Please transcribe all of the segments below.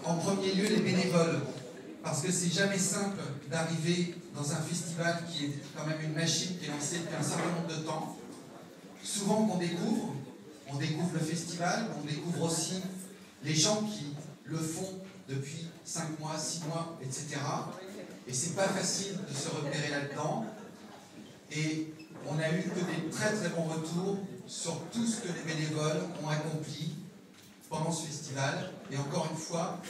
en premier lieu les bénévoles, parce que c'est jamais simple d'arriver dans un festival qui est quand même une machine qui est lancée depuis un certain nombre de temps. Souvent on découvre le festival, on découvre aussi les gens qui le font depuis 5 mois, 6 mois, etc. Et c'est pas facile de se repérer là-dedans. Et on a eu que des très très bons retours sur tout ce que les bénévoles ont accompli pendant ce festival. Et encore une fois,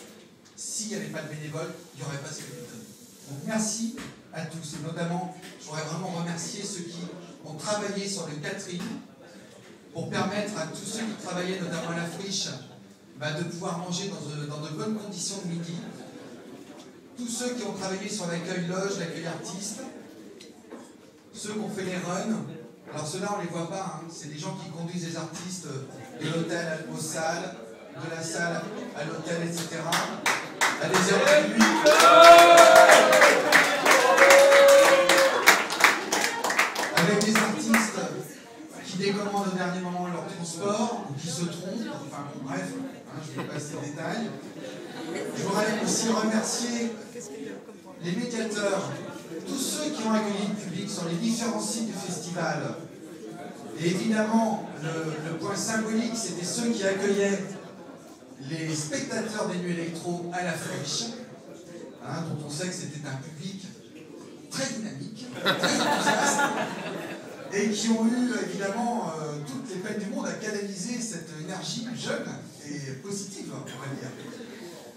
s'il n'y avait pas de bénévoles, il n'y aurait pas ce Skeleton. Donc merci à tous. Et notamment, je voudrais vraiment remercier ceux qui ont travaillé sur le catering pour permettre à tous ceux qui travaillaient notamment à la friche de pouvoir manger dans de bonnes conditions de midi. Tous ceux qui ont travaillé sur l'accueil loge, l'accueil artiste, ceux qui ont fait les runs. Alors ceux-là, on ne les voit pas, hein. C'est des gens qui conduisent les artistes de l'hôtel aux salles, de la salle à l'hôtel, etc. À des heures de nuit. Avec des artistes qui décommandent au dernier moment leur transport, ou qui se trompent, enfin bon, bref, hein, je ne vais pas passer les détails. Je voudrais aussi remercier les médiateurs, tous ceux qui ont accueilli le public sur les différents sites du festival. Et évidemment, le point symbolique, c'était ceux qui accueillaient les spectateurs des nuits électro à la friche, hein, dont on sait que c'était un public très dynamique, très enthousiaste, et qui ont eu évidemment toutes les peines du monde à canaliser cette énergie jeune et positive, on va dire,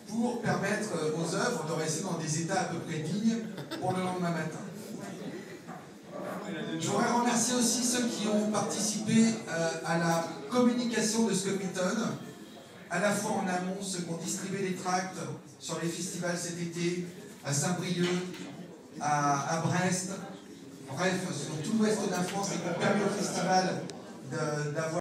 pour permettre aux œuvres de rester dans des états à peu près dignes pour le lendemain matin. Je voudrais remercier aussi ceux qui ont participé à la communication de Skeleton, à la fois en amont, ceux qui ont distribué les tracts sur les festivals cet été, à Saint-Brieuc, à Brest, bref, sur tout l'ouest de la France, et qui ont permis au festival d'avoir